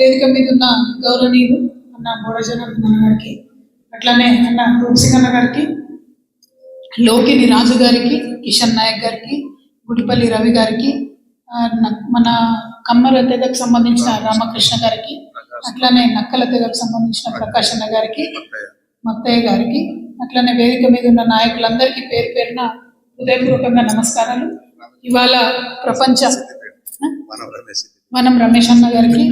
వేదిక మీద ఉన్న గౌరవనీయులు అన్న బోడజనార్దన్ గారికి, అట్లానే అన్న రూప్సింగ్ అన్న గారికి, లోకిని రాజు గారికి, కిషన్ నాయక్ గారికి, గుడిపల్లి రవి గారికి, మన కమ్మర తెగకు సంబంధించిన రామకృష్ణ గారికి, అట్లానే నక్కల తెగకు సంబంధించిన ప్రకాష్ అన్న గారికి, మత్తయ్య గారికి, అట్లానే వేదిక మీద ఉన్న నాయకులందరికీ పేరు పేరున హృదయపూర్వకంగా నమస్కారాలు. ఇవాళ ప్రపంచ వనం రమేష్ అన్న గారికి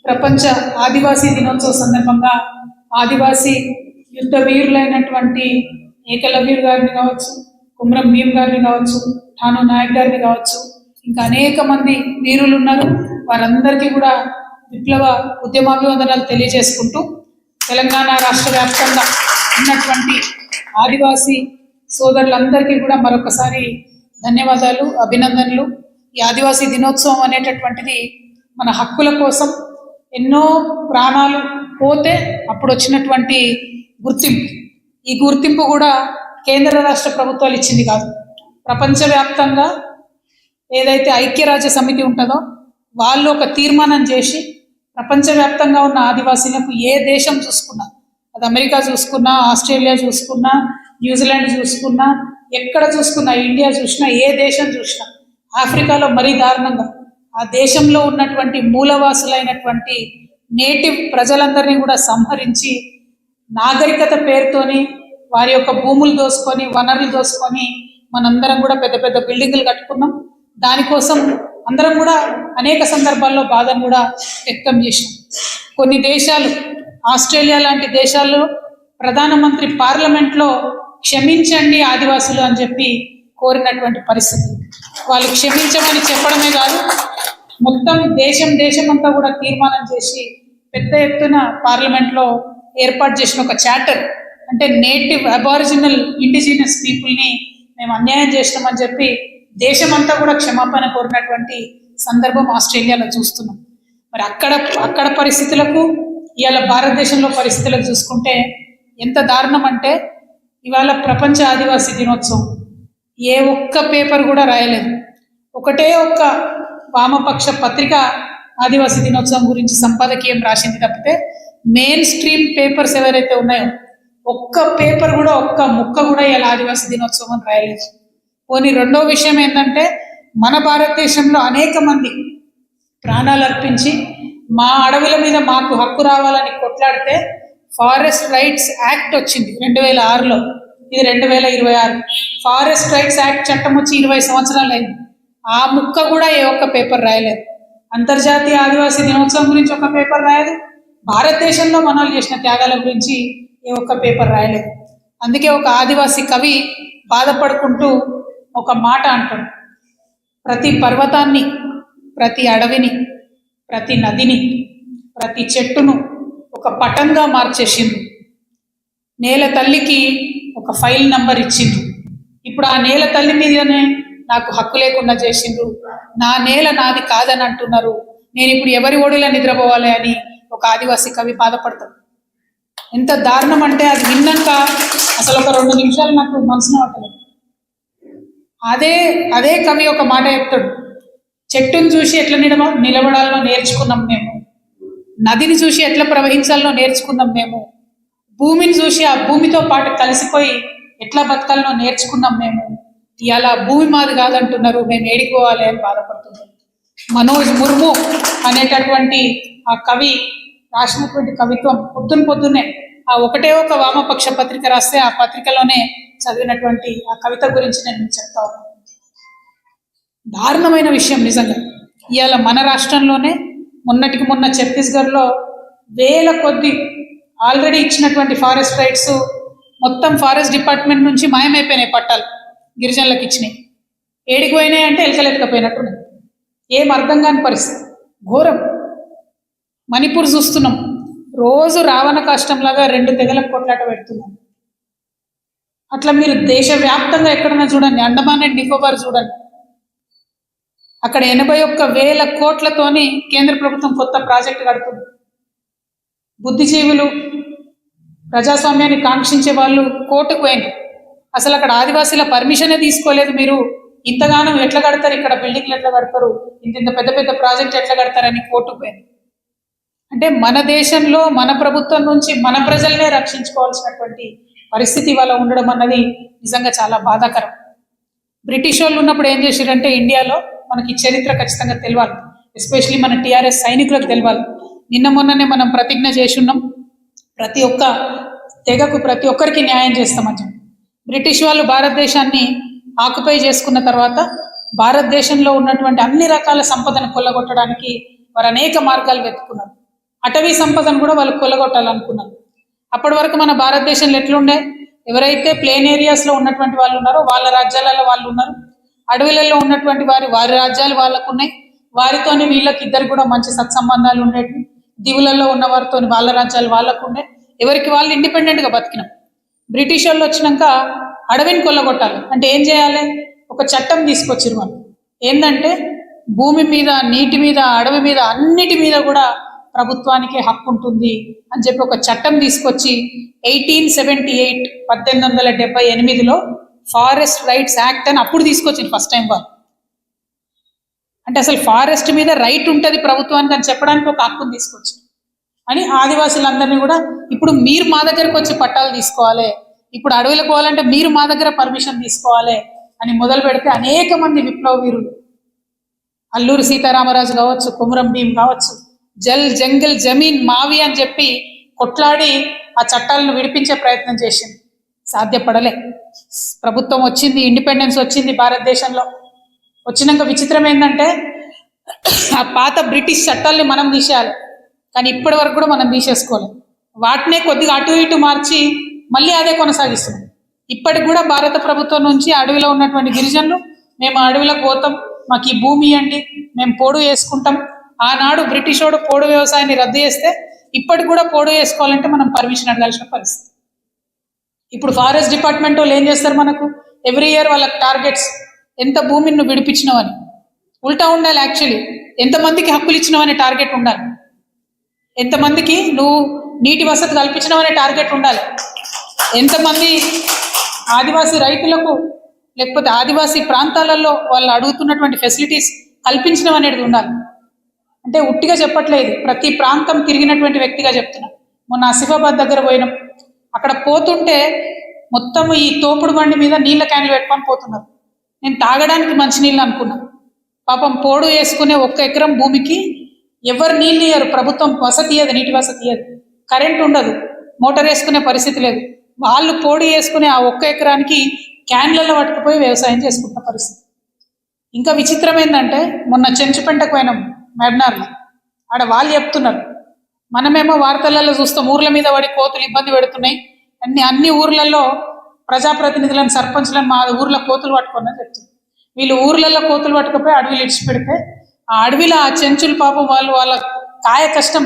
ప్రపంచ ఆదివాసీ దినోత్సవ సందర్భంగా ఆదివాసీ యుద్ధ వీరులైనటువంటి ఏకలవ్యుడు గారిని కావచ్చు, కుమ్రం భీమ్ గారిని కావచ్చు, ఠాను నాయక్ గారిని కావచ్చు, ఇంకా అనేక మంది వీరులు ఉన్నారు. వారందరికీ కూడా విప్లవ ఉద్యమాభివందనాలు తెలియజేసుకుంటూ తెలంగాణ రాష్ట్ర వ్యాప్తంగా ఉన్నటువంటి ఆదివాసీ సోదరులందరికీ కూడా మరొకసారి ధన్యవాదాలు, అభినందనలు. ఈ ఆదివాసీ దినోత్సవం అనేటటువంటిది మన హక్కుల కోసం ఎన్నో ప్రాణాలు పోతే అప్పుడు వచ్చినటువంటి గుర్తింపు. ఈ గుర్తింపు కూడా కేంద్ర రాష్ట్ర ప్రభుత్వాలు ఇచ్చింది కాదు. ప్రపంచవ్యాప్తంగా ఏదైతే ఐక్యరాజ్య సమితి ఉంటుందో వాళ్ళు ఒక తీర్మానం చేసి ప్రపంచవ్యాప్తంగా ఉన్న ఆదివాసీలకు ఏ దేశం చూసుకున్నా, అది అమెరికా చూసుకున్నా, ఆస్ట్రేలియా చూసుకున్నా, న్యూజిలాండ్ చూసుకున్నా, ఎక్కడ చూసుకున్నా, ఇండియా చూసినా, ఏ దేశం చూసినా, ఆఫ్రికాలో మరీ దారుణంగా ఆ దేశంలో ఉన్నటువంటి మూలవాసులైనటువంటి నేటివ్ ప్రజలందరినీ కూడా సంహరించి నాగరికత పేరుతోని వారి యొక్క భూములు దోసుకొని, వనరులు దోసుకొని మనందరం కూడా పెద్ద పెద్ద బిల్డింగులు కట్టుకున్నాం. దానికోసం అందరం కూడా అనేక సందర్భాల్లో బాధను కూడా వ్యక్తం చేసినాం. కొన్ని దేశాలు, ఆస్ట్రేలియా లాంటి దేశాల్లో ప్రధానమంత్రి పార్లమెంట్లో క్షమించండి ఆదివాసులు అని చెప్పి కోరినటువంటి పరిస్థితి. వాళ్ళు క్షమించమని చెప్పడమే కాదు, మొత్తం దేశం అంతా కూడా తీర్మానం చేసి పెద్ద ఎత్తున పార్లమెంట్లో ఏర్పాటు చేసిన ఒక చార్టర్, అంటే నేటివ్ అబారిజినల్ ఇండిజినస్ పీపుల్ని మేము అన్యాయం చేసినామని చెప్పి దేశమంతా కూడా క్షమాపణ కోరినటువంటి సందర్భం ఆస్ట్రేలియాలో చూస్తున్నాం. మరి అక్కడ పరిస్థితులకు ఇవాళ భారతదేశంలో పరిస్థితులకు చూసుకుంటే ఎంత దారుణం అంటే, ఇవాళ ప్రపంచ ఆదివాసీ దినోత్సవం ఏ ఒక్క పేపర్ కూడా రాయలేదు. ఒకటే ఒక్క వామపక్ష పత్రిక ఆదివాసీ దినోత్సవం గురించి సంపాదకీయం రాసింది తప్పితే మెయిన్ స్ట్రీమ్ పేపర్స్ ఎవరైతే ఉన్నాయో ఒక్క పేపర్ కూడా, ఒక్క ముక్క కూడా ఇలా ఆదివాసీ దినోత్సవం అని రాయలేదు. పోనీ రెండో విషయం ఏంటంటే, మన భారతదేశంలో అనేక మంది ప్రాణాలు అర్పించి మా అడవుల మీద మాకు హక్కు రావాలని కొట్లాడితే ఫారెస్ట్ రైట్స్ యాక్ట్ వచ్చింది 2006లో, ఇది 2026. ఫారెస్ట్ రైట్స్ యాక్ట్ చట్టం వచ్చి 20 సంవత్సరాలు అయింది. ఆ ముక్క కూడా ఏ ఒక్క పేపర్ రాయలేదు. అంతర్జాతీయ ఆదివాసీ దినోత్సవం గురించి ఒక పేపర్ రాయలేదు. భారతదేశంలో మనోళ్ళు చేసిన త్యాగాల గురించి ఏ ఒక్క పేపర్ రాయలేదు. అందుకే ఒక ఆదివాసీ కవి బాధపడుకుంటూ ఒక మాట అంటాడు: ప్రతి పర్వతాన్ని, ప్రతి అడవిని, ప్రతి నదిని, ప్రతి చెట్టును ఒక పటంగా మార్చేసిండ్రు. నేల తల్లికి ఒక ఫైల్ నంబర్ ఇచ్చిండ్రు. ఇప్పుడు ఆ నేల తల్లి మీదనే నాకు హక్కు లేకుండా చేసిండ్రు. నా నేల నాది కాదని అంటున్నారు. నేను ఇప్పుడు ఎవరి ఓడిలా నిద్రపోవాలి అని ఒక ఆదివాసీ కవి బాధపడతాడు. ఎంత దారుణం అంటే, అది విన్నాక అసలు ఒక 2 నిమిషాలు నాకు మనసును పట్టలేదు. అదే కవి ఒక మాట చెప్తాడు: చెట్టును చూసి ఎట్లా నిలబడాలో నేర్చుకున్నాం మేము, నదిని చూసి ఎట్లా ప్రవహించాలో నేర్చుకున్నాం మేము, భూమిని చూసి ఆ భూమితో పాటు కలిసిపోయి ఎట్లా బతకాలనో నేర్చుకున్నాం మేము. ఇలా భూమి మాది కాదంటున్నారు, మేము ఏడిపోవాలి అని బాధపడుతున్నాం. మనోజ్ ముర్ము అనేటటువంటి ఆ కవి రాసినటువంటి కవిత్వం పొద్దున్నే ఆ ఒకటే ఒక వామపక్ష పత్రిక రాస్తే ఆ పత్రికలోనే చదివినటువంటి ఆ కవిత గురించి నేను చెప్తా ఉన్నాను. దారుణమైన విషయం నిజంగా. ఇవాళ మన రాష్ట్రంలోనే మొన్నటికి మొన్న ఛత్తీస్గఢ్లో వేల కొద్ది ఆల్రెడీ ఇచ్చినటువంటి ఫారెస్ట్ రైట్స్ మొత్తం ఫారెస్ట్ డిపార్ట్మెంట్ నుంచి మాయమైపోయినాయి. పట్టాలు గిరిజనులకు ఇచ్చినాయి. ఏడికి పోయినాయి అంటే ఎలకలెత్తుకపోయినట్టున్నాయి. ఏం అర్థం కాని పరిస్థితి, ఘోరం. మణిపూర్ చూస్తున్నాం, రోజు రావణ కష్టంలాగా 2 తెగలకు కొట్లాట పెడుతున్నాం. అట్లా మీరు దేశవ్యాప్తంగా ఎక్కడన్నా చూడండి, అండమాన్ అండ్ నికోబార్ చూడండి, అక్కడ 81,000 కోట్లతోని కేంద్ర ప్రభుత్వం కొత్త ప్రాజెక్టు కడుతుంది. బుద్ధిజీవులు, ప్రజాస్వామ్యాన్ని కాంక్షించే వాళ్ళు కోర్టుకు పోయింది. అసలు అక్కడ ఆదివాసీల పర్మిషనే తీసుకోలేదు. మీరు ఇంతగానం ఎట్లా కడతారు, ఇక్కడ బిల్డింగ్లు ఎట్లా కడతారు, ఇంత పెద్ద పెద్ద ప్రాజెక్ట్ ఎట్లా కడతారని కోర్టుకు పోయింది. అంటే మన దేశంలో మన ప్రభుత్వం నుంచి మన ప్రజలనే రక్షించుకోవాల్సినటువంటి పరిస్థితి ఇవాళ ఉండడం అన్నది నిజంగా చాలా బాధాకరం. బ్రిటిష్ వాళ్ళు ఉన్నప్పుడు ఏం చేశారంటే ఇండియాలో మనకి చరిత్ర ఖచ్చితంగా తెలియాలి, ఎస్పెషలీ మన టీఆర్ఎస్ సైనికులకు తెలియాలి. నిన్న మొన్ననే మనం ప్రతిజ్ఞ చేసి ఉన్నాం, ప్రతి ఒక్క తెగకు ప్రతి ఒక్కరికి న్యాయం చేస్తామని చెప్పి. బ్రిటిష్ వాళ్ళు భారతదేశాన్ని ఆక్యుపై చేసుకున్న తర్వాత భారతదేశంలో ఉన్నటువంటి అన్ని రకాల సంపదను కొల్లగొట్టడానికి వారు అనేక మార్గాలు వెతుకున్నారు. అటవీ సంపదను కూడా వాళ్ళు కొల్లగొట్టాలనుకున్నారు. అప్పటి వరకు మన భారతదేశంలో ఎట్లుండే, ఎవరైతే ప్లేన్ ఏరియాస్లో ఉన్నటువంటి వాళ్ళు ఉన్నారో వాళ్ళ రాజ్యాలలో వాళ్ళు ఉన్నారు, అడవులలో ఉన్నటువంటి వారి రాజ్యాలు వాళ్ళకు ఉన్నాయి, వారితోని వీళ్ళకి ఇద్దరు కూడా మంచి సత్సంబంధాలు ఉండేవి. దీవులలో ఉన్న వారితో వాళ్ళ రాజ్యాలు వాళ్ళకు ఉండే, ఎవరికి వాళ్ళు ఇండిపెండెంట్గా బతికినాం. బ్రిటిష్ వాళ్ళు వచ్చినాక అడవిని కొల్లగొట్టాలి అంటే ఏం చేయాలి, ఒక చట్టం తీసుకొచ్చారు వాళ్ళు. ఏంటంటే భూమి మీద, నీటి మీద, అడవి మీద, అన్నిటి మీద కూడా ప్రభుత్వానికి హక్కు ఉంటుంది అని చెప్పి ఒక చట్టం తీసుకొచ్చి 1878 1878లో ఫారెస్ట్ రైట్స్ యాక్ట్ అని అప్పుడు తీసుకొచ్చింది ఫస్ట్ టైం వాళ్ళు. అంటే అసలు ఫారెస్ట్ మీద రైట్ ఉంటుంది ప్రభుత్వానికి అని చెప్పడానికి ఒక హక్కును తీసుకొచ్చి అని ఆదివాసులందరినీ కూడా ఇప్పుడు మీరు మా దగ్గరకు వచ్చి పట్టాలు తీసుకోవాలి, ఇప్పుడు అడవులకు పోవాలంటే మీరు మా దగ్గర పర్మిషన్ తీసుకోవాలి అని మొదలు పెడితే అనేక మంది విప్లవ వీరులు, అల్లూరి సీతారామరాజు కావచ్చు, కొమురం భీం కావచ్చు, జల్ జంగల్ జమీన్ మావి అని చెప్పి కొట్లాడి ఆ చట్టాలను విడిపించే ప్రయత్నం చేసింది. సాధ్యపడలే. ప్రభుత్వం వచ్చింది, ఇండిపెండెన్స్ వచ్చింది భారతదేశంలో. వచ్చినాక విచిత్రం ఏంటంటే ఆ పాత బ్రిటిష్ చట్టాలని మనం తీసేయాలి, కానీ ఇప్పటి వరకు కూడా మనం తీసేసుకోవాలి. వాటినే కొద్దిగా అటు ఇటు మార్చి మళ్ళీ అదే కొనసాగిస్తున్నాం. ఇప్పటికి కూడా భారత ప్రభుత్వం నుంచి అడవిలో ఉన్నటువంటి గిరిజనులు మేము అడవిలోకి పోతాం, మాకు ఈ భూమి ఇవ్వండి, మేము పోడు వేసుకుంటాం. ఆనాడు బ్రిటిష్ వాడు పోడు వ్యవసాయాన్ని రద్దు చేస్తే ఇప్పటికి కూడా పోడు వేసుకోవాలంటే మనం పర్మిషన్ అడగాల్సిన పరిస్థితి. ఇప్పుడు ఫారెస్ట్ డిపార్ట్మెంట్ వాళ్ళు ఏం చేస్తారు, మనకు ఎవ్రీ ఇయర్ వాళ్ళకి టార్గెట్స్, ఎంత భూమిని నువ్వు విడిపించినావని. ఉల్టా ఉండాలి యాక్చువల్లీ, ఎంతమందికి హక్కులు ఇచ్చినావనే టార్గెట్ ఉండాలి, ఎంతమందికి నువ్వు నీటి వసతి కల్పించినావనే టార్గెట్ ఉండాలి, ఎంతమంది ఆదివాసీ రైతులకు లేకపోతే ఆదివాసీ ప్రాంతాలలో వాళ్ళు అడుగుతున్నటువంటి ఫెసిలిటీస్ కల్పించడం అనేది ఉండాలి. అంటే ఉట్టిగా చెప్పట్లేదు, ప్రతి ప్రాంతం తిరిగినటువంటి వ్యక్తిగా చెప్తున్నా. మొన్న ఆసిఫాబాద్ దగ్గర పోయినాం, అక్కడ పోతుంటే మొత్తం ఈ తోపుడు బండి మీద నీళ్ళ క్యాన్లు పెట్టుకొని పోతున్నారు. నేను తాగడానికి మంచినీళ్ళు అనుకున్నా, పాపం పోడు వేసుకునే 1 ఎకరం భూమికి ఎవరు నీళ్ళు ఇయ్యరు, ప్రభుత్వం వసతి ఇయ్యదు, నీటి వసతి ఇయ్యదు, కరెంట్ ఉండదు, మోటార్ వేసుకునే పరిస్థితి లేదు. వాళ్ళు పోడు వేసుకునే ఆ 1 ఎకరానికి క్యాన్లలో పట్టుకుపోయి వ్యవసాయం చేసుకుంటున్న పరిస్థితి. ఇంకా విచిత్రం ఏంటంటే మొన్న చెంచుపెంటకు పోయినాం మెడ్నార్లో, ఆడ వాళ్ళు చెప్తున్నారు, మనమేమో వార్తలలో చూస్తాం ఊర్ల మీద పడి కోతులు ఇబ్బంది పెడుతున్నాయి, అన్ని ఊర్లలో ప్రజాప్రతినిధులను సర్పంచ్లను మా ఊర్లో కోతులు పట్టుకుని చెప్తున్నారు. వీళ్ళు ఊర్లలో కోతులు పట్టుకుపోయి అడవిలు ఇడిచి పెడితే ఆ అడవిలో ఆ చెంచులు పాపం వాళ్ళ కాయ కష్టం,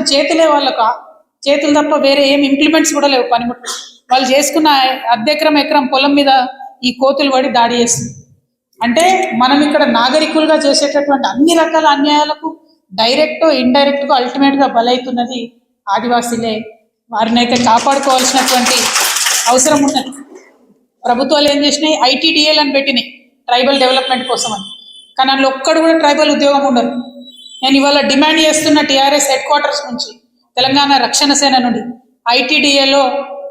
చేతులు తప్ప వేరే ఏం ఇంప్లిమెంట్స్ కూడా లేవు, పనిముట్లు. వాళ్ళు చేసుకున్న ఎకరం పొలం మీద ఈ కోతులు పడి దాడి చేస్తుంది. అంటే మనం ఇక్కడ నాగరికులుగా చేసేటటువంటి అన్ని రకాల అన్యాయాలకు డైరెక్ట్ ఇండైరెక్ట్గా అల్టిమేట్గా బలవుతున్నది ఆదివాసీలే. వారిని అయితే కాపాడుకోవాల్సినటువంటి అవసరం ఉన్నది. ప్రభుత్వాలు ఏం చేసినాయి, ఐటీడీఏలు అని పెట్టినాయి ట్రైబల్ డెవలప్మెంట్ కోసం అని, కానీ అందులో ఒక్కడు కూడా ట్రైబల్ ఉద్యోగం ఉండదు. నేను ఇవాళ డిమాండ్ చేస్తున్న టీఆర్ఎస్ హెడ్ క్వార్టర్స్ నుంచి, తెలంగాణ రక్షణ సేన నుండి, ఐటీడీఏలో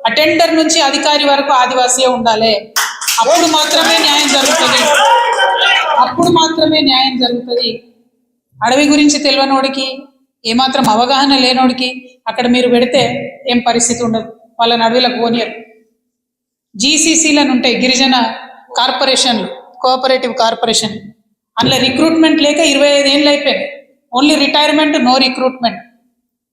అటెండర్ నుంచి అధికారి వరకు ఆదివాసీయే ఉండాలి. అప్పుడు మాత్రమే న్యాయం జరుగుతుంది, అప్పుడు మాత్రమే న్యాయం జరుగుతుంది. అడవి గురించి తెలియనోడికి, ఏమాత్రం అవగాహన లేనోడికి అక్కడ మీరు పెడితే ఏం పరిస్థితి ఉండదు, వాళ్ళని అడవిలకు పోనీయరు. జీసీసీలను ఉంటాయి, గిరిజన కార్పొరేషన్లు, కోఆపరేటివ్ కార్పొరేషన్, అందులో రిక్రూట్మెంట్ లేక 25 ఏళ్ళు అయిపోయాయి. Only retirement, no recruitment.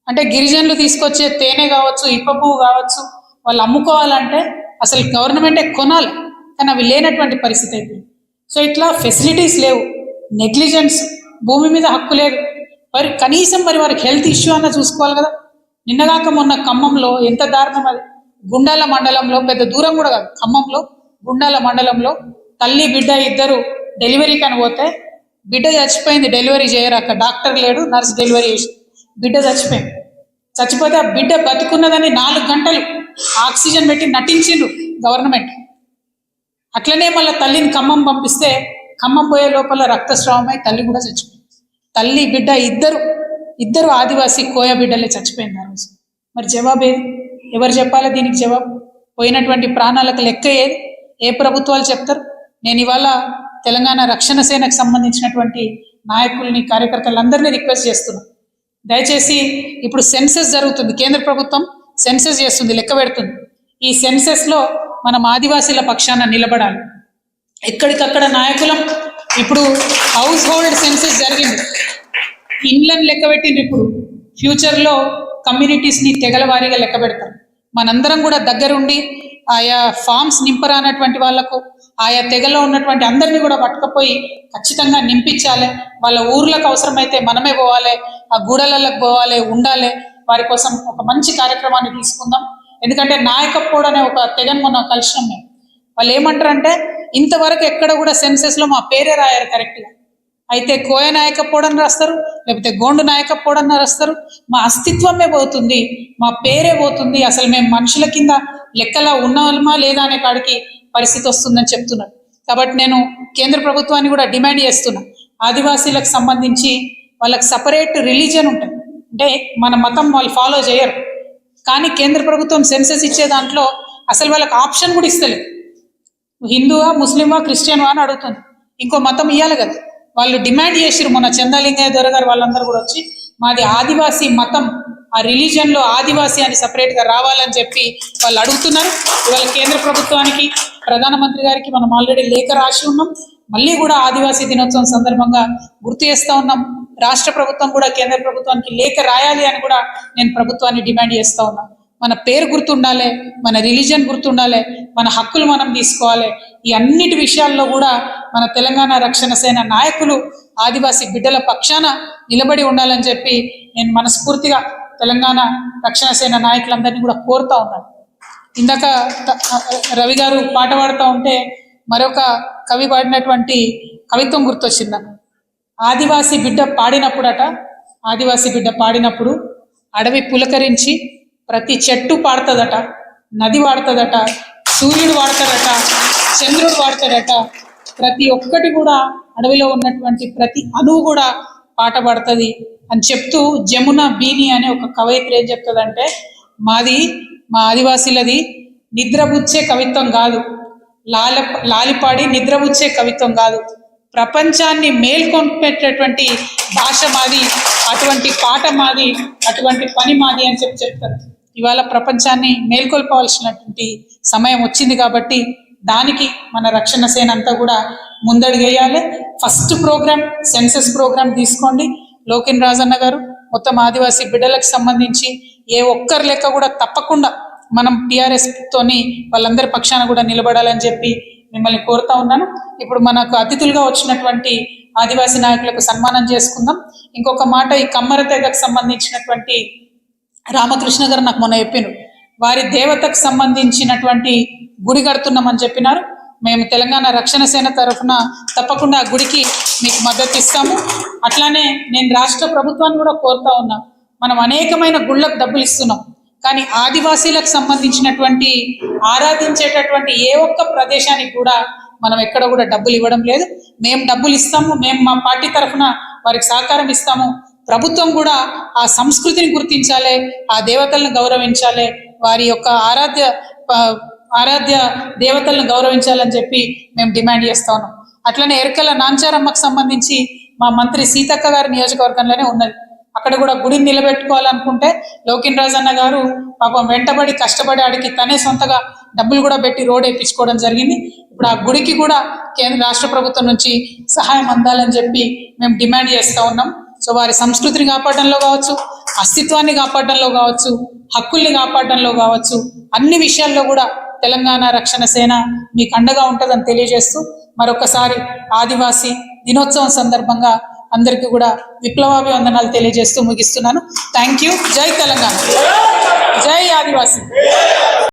అంటే గిరిజనులు తీసుకొచ్చే తేనె కావచ్చు, ఇప్ప పువ్వు కావచ్చు, వాళ్ళు అమ్ముకోవాలంటే అసలు గవర్నమెంటే కొనాలి, కానీ అవి లేనటువంటి పరిస్థితి అయిపోయింది. సో ఇట్లా ఫెసిలిటీస్ లేవు, నెగ్లిజెన్స్, భూమి మీద హక్కు లేదు. మరి కనీసం వారికి హెల్త్ ఇష్యూ అన్న చూసుకోవాలి కదా. నిన్నగాక మొన్న ఖమ్మంలో ఎంత దారుణం అది, గుండాల మండలంలో, పెద్ద దూరం కూడా కాదు, ఖమ్మంలో గుండాల మండలంలో తల్లి బిడ్డ ఇద్దరు డెలివరీకి అని పోతే బిడ్డ చచ్చిపోయింది. డెలివరీ చేయరు, అక్కడ డాక్టర్ లేడు, నర్స్ డెలివరీ చేసి బిడ్డ చచ్చిపోయింది. చచ్చిపోతే ఆ బిడ్డ బతుకున్నదని 4 గంటలు ఆక్సిజన్ పెట్టి నటించిండ్రు గవర్నమెంట్. అట్లనే మళ్ళీ తల్లిని ఖమ్మం పంపిస్తే ఖమ్మం పోయే లోపల రక్తస్రావమై తల్లి కూడా చచ్చిపోయింది. తల్లి బిడ్డ ఇద్దరు ఇద్దరు ఆదివాసీ కోయ బిడ్డలే చచ్చిపోయింది ఆ రోజు. మరి జవాబు ఏది? ఎవరు చెప్పాలి దీనికి జవాబు? పోయినటువంటి ప్రాణాలకు లెక్క ఏది? ఏ ప్రభుత్వాలు చెప్తారు? నేను ఇవాళ తెలంగాణ రక్షణ సేనకు సంబంధించినటువంటి నాయకుల్ని, కార్యకర్తలందరినీ రిక్వెస్ట్ చేస్తున్నాను, దయచేసి ఇప్పుడు సెన్సెస్ జరుగుతుంది, కేంద్ర ప్రభుత్వం సెన్సెస్ చేస్తుంది, లెక్క పెడుతుంది. ఈ సెన్సెస్లో మనం ఆదివాసీల పక్షాన నిలబడాలి. ఎక్కడికక్కడ నాయకులం. ఇప్పుడు హౌస్ హోల్డ్ సెన్సెస్ జరిగింది, ఇండ్లను లెక్క పెట్టింది. ఇప్పుడు ఫ్యూచర్లో కమ్యూనిటీస్ని తెగల వారీగా లెక్క పెడతారు. మనందరం కూడా దగ్గరుండి ఆయా ఫామ్స్ నింపరానటువంటి వాళ్లకు, ఆయా తెగలో ఉన్నటువంటి అందరినీ కూడా పట్టుకపోయి ఖచ్చితంగా నింపించాలి. వాళ్ళ ఊర్లకు అవసరమైతే మనమే పోవాలి, ఆ గూడలకు పోవాలి, ఉండాలి. వారి కోసం ఒక మంచి కార్యక్రమాన్ని తీసుకుందాం. ఎందుకంటే నాయకపోవడం అనే ఒక తెగను మనం కలిసినాం మేము. వాళ్ళు ఏమంటారంటే ఇంతవరకు ఎక్కడ కూడా సెన్సెస్లో మా పేరే రాయారు కరెక్ట్గా. అయితే కోయ నాయకపోవడం రాస్తారు, లేకపోతే గోండు నాయకపోవడం రాస్తారు. మా అస్తిత్వమే పోతుంది, మా పేరే పోతుంది, అసలు మేము మనుషుల కింద లెక్కలా ఉన్నామా లేదా అనే కాడికి పరిస్థితి వస్తుందని చెప్తున్నారు. కాబట్టి నేను కేంద్ర ప్రభుత్వాన్ని కూడా డిమాండ్ చేస్తున్నా, ఆదివాసీలకు సంబంధించి వాళ్ళకి సపరేట్ రిలీజియన్ ఉంటుంది, అంటే మన మతం వాళ్ళు ఫాలో చేయరు. కానీ కేంద్ర ప్రభుత్వం సెన్సెస్ ఇచ్చే దాంట్లో అసలు వాళ్ళకి ఆప్షన్ కూడా ఇస్తలేదు. హిందువా, ముస్లిమా, క్రిస్టియన్వా అని అడుగుతుంది. ఇంకో మతం ఇవ్వాలి కదా. వాళ్ళు డిమాండ్ చేసిరు మొన్న చందాలింగయ్య దొర గారు వాళ్ళందరూ కూడా వచ్చి, మాది ఆదివాసీ మతం, ఆ రిలీజియన్లో ఆదివాసీ అని సపరేట్గా రావాలని చెప్పి వాళ్ళు అడుగుతున్నారు. ఇవాళ కేంద్ర ప్రభుత్వానికి, ప్రధానమంత్రి గారికి మనం ఆల్రెడీ లేఖ రాసి ఉన్నాం. మళ్ళీ కూడా ఆదివాసీ దినోత్సవం సందర్భంగా గుర్తు చేస్తూ ఉన్నాం. రాష్ట్ర ప్రభుత్వం కూడా కేంద్ర ప్రభుత్వానికి లేఖ రాయాలి అని కూడా నేను ప్రభుత్వాన్ని డిమాండ్ చేస్తూ ఉన్నాను. మన పేరు గుర్తుండాలి, మన రిలీజియన్ గుర్తుండాలి, మన హక్కులు మనం తీసుకోవాలి. ఈ అన్నిటి విషయాల్లో కూడా మన తెలంగాణ రక్షణ సేన నాయకులు ఆదివాసీ బిడ్డల పక్షాన నిలబడి ఉండాలని చెప్పి నేను మనస్ఫూర్తిగా తెలంగాణ రక్షణ సేన నాయకులందరినీ కూడా కోరుతా ఉన్నాను. ఇందాక రవి గారు పాట పాడుతూ ఉంటే మరొక కవి పాడినటువంటి కవిత్వం గుర్తొచ్చిందన్న. ఆదివాసీ బిడ్డ పాడినప్పుడు అడవి పులకరించి ప్రతి చెట్టు పాడుతుందట, నది వాడుతుందట, సూర్యుడు వాడతాడట, చంద్రుడు వాడతాడట, ప్రతి ఒక్కటి కూడా అడవిలో ఉన్నటువంటి ప్రతి అణువు కూడా పాట పాడుతుంది అని చెప్తూ జమున బీని అనే ఒక కవయిత్రి ఏం చెప్తుందంటే, మా ఆదివాసీలది నిద్రబుచ్చే కవిత్వం కాదు, లాలిపాడి నిద్రబుచ్చే కవిత్వం కాదు, ప్రపంచాన్ని మేల్కొంపెట్టేటువంటి భాష మాది, అటువంటి పాట మాది, అటువంటి పని మాది అని చెప్తారు. ఇవాళ ప్రపంచాన్ని మేల్కొల్పవలసినటువంటి సమయం వచ్చింది కాబట్టి దానికి మన రక్షణ సేన అంతా కూడా ముందడుగేయాలి. ఫస్ట్ ప్రోగ్రామ్ సెన్సెస్ ప్రోగ్రామ్ తీసుకోండి. లోకిన్ రాజన్న గారు మొత్తం ఆదివాసీ బిడ్డలకు సంబంధించి ఏ ఒక్కరి లెక్క కూడా తప్పకుండా మనం టీఆర్ఎస్ తోని వాళ్ళందరి పక్షాన కూడా నిలబడాలని చెప్పి మిమ్మల్ని కోరుతా ఉన్నాను. ఇప్పుడు మనకు అతిథులుగా వచ్చినటువంటి ఆదివాసీ నాయకులకు సన్మానం చేసుకుందాం. ఇంకొక మాట, ఈ కమ్మర తెగకు సంబంధించినటువంటి రామకృష్ణ గారు నాకు మొన్న చెప్పారు, వారి దేవతకు సంబంధించినటువంటి గుడి కడుతున్నామని చెప్పినారు. మేము తెలంగాణ రక్షణ సేన తరఫున తప్పకుండా ఆ గుడికి మీకు మద్దతు ఇస్తాము. అట్లానే నేను రాష్ట్ర ప్రభుత్వాన్ని కూడా కోరుతా ఉన్నా, మనం అనేకమైన గుళ్ళకు డబ్బులు ఇస్తున్నాం, కానీ ఆదివాసీలకు సంబంధించినటువంటి ఆరాధించేటటువంటి ఏ ఒక్క ప్రదేశానికి కూడా మనం ఎక్కడ కూడా డబ్బులు ఇవ్వడం లేదు. మేము డబ్బులు ఇస్తాము, మేము మా పార్టీ తరఫున వారికి సహకారం ఇస్తాము. ప్రభుత్వం కూడా ఆ సంస్కృతిని గుర్తించాలి, ఆ దేవతలను గౌరవించాలి, వారి యొక్క ఆరాధ్య దేవతలను గౌరవించాలని చెప్పి మేము డిమాండ్ చేస్తా ఉన్నాం. అట్లనే ఎరకల నాంచారమ్మకు సంబంధించి మా మంత్రి సీతక్క గారి నియోజకవర్గంలోనే ఉన్నది. అక్కడ కూడా గుడిని నిలబెట్టుకోవాలనుకుంటే లోకిన్ రాజన్న గారు పాపం వెంటబడి కష్టపడి ఆడికి తనే సొంతగా డబ్బులు కూడా పెట్టి రోడ్ వేయించుకోవడం జరిగింది. ఇప్పుడు ఆ గుడికి కూడా రాష్ట్ర ప్రభుత్వం నుంచి సహాయం అందాలని చెప్పి మేము డిమాండ్ చేస్తూ ఉన్నాం. సో వారి సంస్కృతిని కాపాడడంలో కావచ్చు, అస్తిత్వాన్ని కాపాడడంలో కావచ్చు, హక్కుల్ని కాపాడడంలో కావచ్చు, అన్ని విషయాల్లో కూడా తెలంగాణ రక్షణ సేన మీకు అండగా ఉంటుందని తెలియజేస్తూ మరొకసారి ఆదివాసీ దినోత్సవం సందర్భంగా అందరికీ కూడా విప్లవాభివందనాలు తెలియజేస్తూ ముగిస్తున్నాను. Thank you. జై తెలంగాణ, జై ఆదివాసీ.